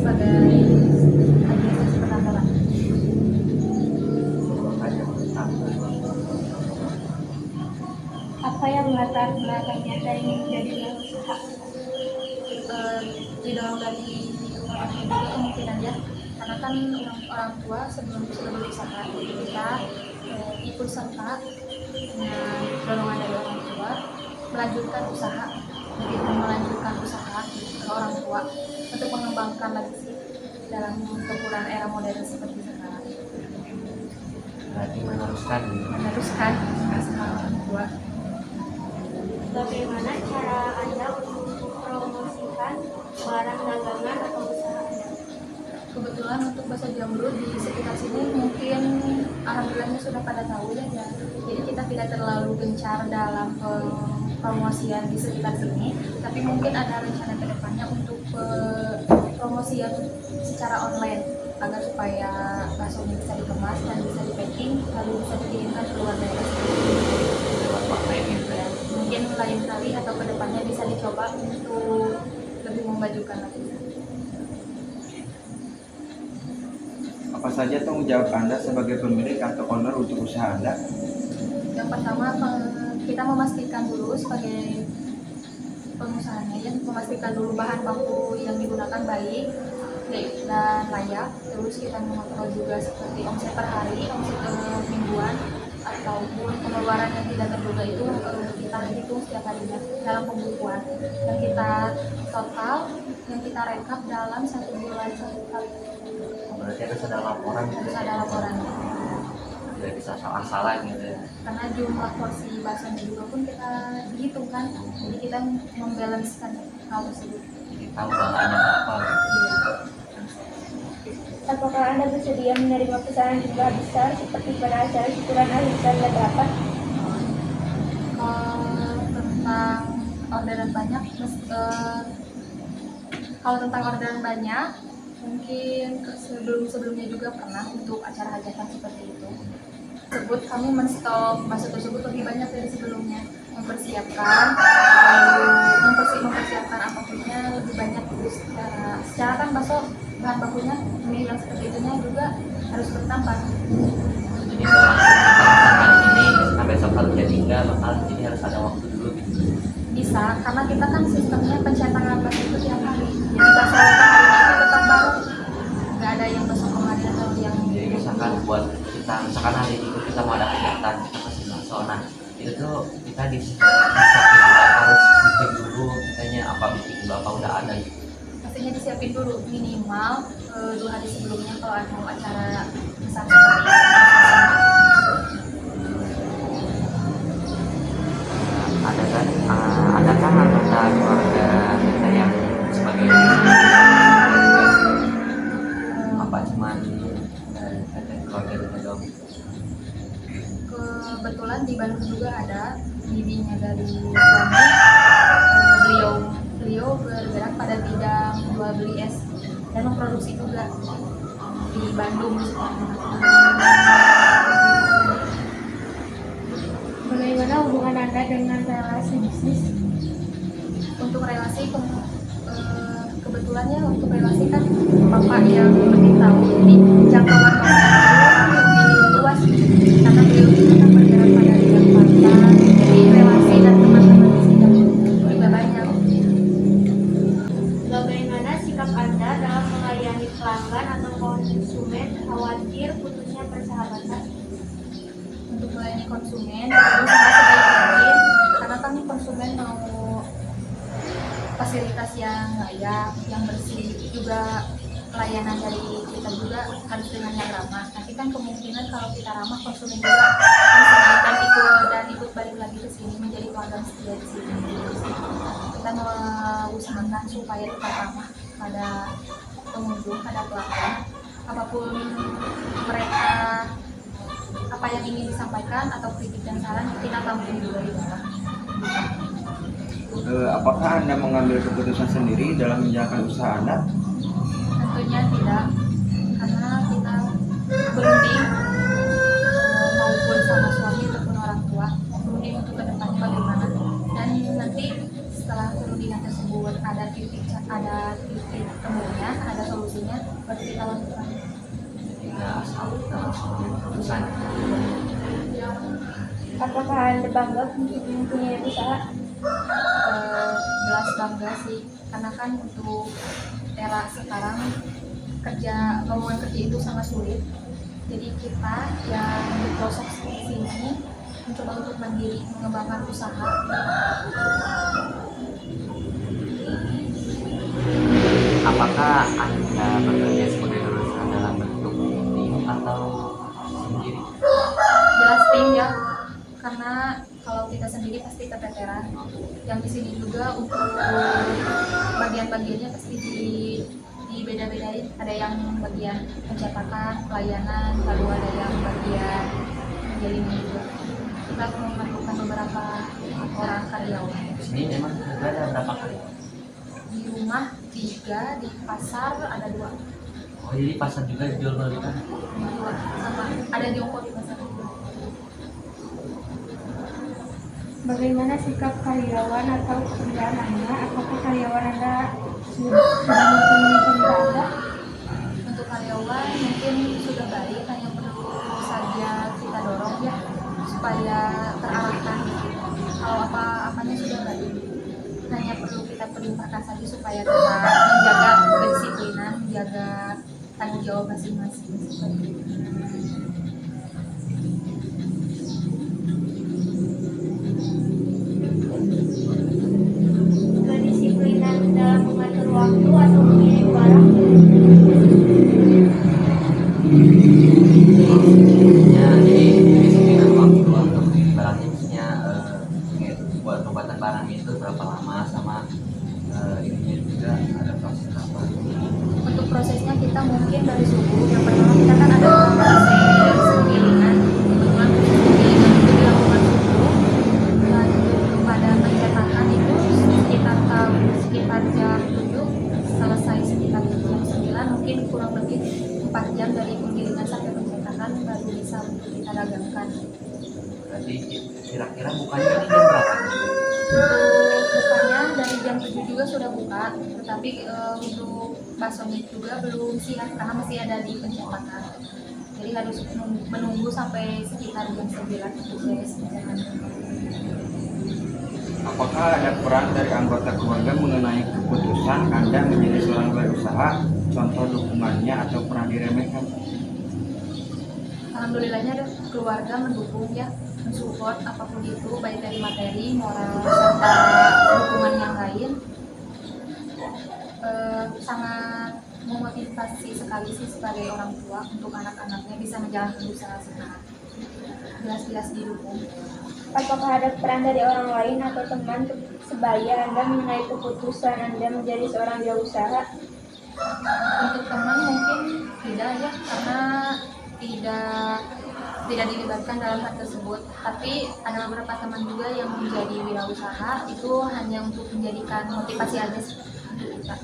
sebagai administrasi perkantoran. Apa yang melatar belakangnya saya ingin menjadi wirausaha? Didorong dari orang tua juga kemungkinan ya, karena kan orang tua sebelum berusaha kita ikut serta dengan dorongan dari orang tua melanjutkan usaha, begitu melanjutkan usaha ke orang tua untuk mengembangkan lagi sih dalam perputaran era modern seperti sekarang. Berarti meneruskan Meneruskan usaha orang tua. Bagaimana cara Anda untuk mempromosikan barang dagangan atau usaha Anda? Kebetulan untuk bahasa Jamrut di sekitar sini mungkin alhamdulillahnya sudah pada tahu ya, jadi kita tidak terlalu gencar dalam promosian di sekitar sini, tapi mungkin ada rencana kedepannya untuk promosian secara online agar supaya baksonya bisa dikemas dan bisa di packing lalu bisa dikirimkan keluar daerah. lewat online gitu ya. Mungkin lain kali atau kedepannya bisa dicoba untuk lebih memajukan lagi. Apa saja tanggung jawab Anda sebagai pemilik atau owner untuk usaha Anda? Yang pertama kita memastikan dulu sebagai pengusahanya ya, memastikan dulu bahan baku yang digunakan baik dan layak. Terus kita mengontrol juga seperti omset per hari, omset mingguan, ataupun pengeluaran yang tidak terduga itu kita hitung setiap harinya dalam pembukuan yang kita total, yang kita rekap dalam 1 bulan satu kali. Berarti harus ada laporan gitu Harus ya. ada laporannya. Tidak bisa salah-salah gitu ya. Karena jumlah porsi baksonya juga pun kita hitung kan, jadi kita membalancekan hal tersebut. Jadi tahu bahannya apa gitu. Iya. Apakah Anda bersedia menerima pesanan jumlah besar seperti pada acara syukuran akhir tanggal 8? Tentang orderan banyak, kalau tentang orderan banyak mungkin sebelumnya juga pernah untuk acara hajatan seperti itu. Tersebut kami menstok bakso tersebut lebih banyak dari sebelumnya, mempersiapkan lalu mempersiapkan apapunnya lebih banyak. Terus secara kan bakso bahan bakunya mie yang seperti itunya juga harus bertambah. Jadi kalau langsung hari ini nah besok harus jadi enggak bakal, jadi harus ada waktu dulu gitu. Bisa, karena kita kan sistemnya pencetakan bakso itu tiap hari, jadi bakso per hari itu tetap baru, nggak ada yang bakso kemarin atau yang Jadi misalkan buat kita, misalkan hari itu kita mau ada kegiatan kita pesen bakso, nah itu tuh kita disiapin dulu, harus bikin dulu kitanya apa, bikin dulu apa udah ada gitu. pastinya disiapin dulu minimal 2 hari sebelumnya kalau ada mau acara besar seperti itu. Ada kan adakah anggota keluarga kita yang sebagai apa cuman dari keluarga kita dong? Kebetulan di Bandung juga ada bibinya dari suami, beliau bergerak pada bidang jual beli es dan memproduksi juga di Bandung. Bagaimana hubungan Anda dengan relasi bisnis? Untuk relasi kebetulan ya, untuk relasi kan bapak yang lebih tahu, jadi jangkauan bapak itu lebih luas karena beliau itu kan bergerak pada bidang pasar, jadi relasi dan teman-teman di sini juga banyak. Bagaimana sikap Anda dalam melayani pelanggan atau konsumen khawatir putusnya persahabatan? Untuk melayani konsumen berusaha sebaik mungkin, karena kan konsumen mau fasilitas yang layak, yang bersih, juga pelayanan dari kita juga harus dengan yang ramah. Nanti kan kemungkinan kalau kita ramah, konsumen juga akan senang dan ikut balik lagi ke sini menjadi pelanggan setia di sini. Kita mengusahakan supaya tetap ramah pada pengunjung, pada pelanggan, apapun mereka apa yang ingin disampaikan atau kritik dan saran kita tampung juga di bawah. Apakah Anda mengambil keputusan sendiri dalam menjalankan usaha Anda? Tentunya tidak, karena kita berunding maupun sama suami ataupun orang tua, berunding untuk kedepannya bagaimana, dan nanti setelah perundingan tersebut ada titik temunya, ada solusinya, prosesnya baru kita lakukan. Tidak asal kita langsung ambil keputusan. Apakah Anda bangga mempunyai usaha? Jelas bangga sih, karena kan untuk era sekarang lowongan kerja itu sangat sulit. Jadi kita yang di pelosok seperti sini mencoba untuk mandiri mengembangkan usaha. Apakah Anda bekerja sebagai usaha dalam bentuk tim atau sendiri? Jelas tim ya, karena kalau kita sendiri pasti keteteran. Yang di sini juga untuk bagian-bagiannya pasti dibeda-bedain. Ada yang bagian pencetakan, pelayanan, lalu ada yang bagian menjalin juga. Kita memerlukan beberapa orang karyawan. Di sini memang ada berapa kali? Di rumah 3, di pasar ada 2. Oh, jadi pasar juga dijual belikan? Sama ada di Ongko di pasar juga. Bagaimana sikap karyawan atau pekerjaan Anda? Apakah karyawan Anda sudah mempunyai cerita Anda? Untuk karyawan mungkin sudah baik, hanya perlu saja kita dorong ya supaya terarahkan. Kalau apa-apanya sudah baik, hanya perlu kita perintahkan saja supaya tetap menjaga kedisiplinan, menjaga tanggung jawab masing-masing. Seperti itu. Kedisiplinan dalam mengatur waktu atau mengirim barang? Ya, jadi disiplinan waktu atau barangnya maksudnya buat pembuatan barang itu berapa lama sama ininya juga ada proses apa? Untuk prosesnya kita mungkin dari subuh. Yang pertama kita kan ada proses penggilingan. Kebetulan proses penggilingan itu dilakukan subuh. Lanjut kepada pencetakan itu sekitar jam 7, selesai sekitar jam 9, mungkin kurang lebih 4 jam dari penggilingan sampai pencetakan baru bisa untuk kita dagangkan. Berarti kira-kira bukanya ini jam berapa? Untuk bukanya dari jam 7 juga sudah buka, tetapi untuk baksonya juga belum siap karena masih ada di pencetakan. Jadi harus menunggu sampai sekitar jam 9 proses pencetakan. Apakah ada peran dari anggota keluarga mengenai keputusan Anda menjadi seorang berusaha? Contoh dukungannya atau pernah diremehkan? Alhamdulillahnya ada keluarga mendukung ya, mensupport apapun itu, baik dari materi, moral, serta dukungan yang lain. Sangat memotivasi sekali sih sebagai orang tua untuk anak-anaknya bisa menjalankan usaha sekarang. Jelas-jelas didukung. Apakah ada peran dari orang lain atau teman sebaya Anda mengenai keputusan Anda menjadi seorang wirausaha? Untuk teman mungkin tidak ya, karena tidak dilibatkan dalam hal tersebut. Tapi ada beberapa teman juga yang menjadi wirausaha, itu hanya untuk menjadikan motivasi aja sih untuk kita.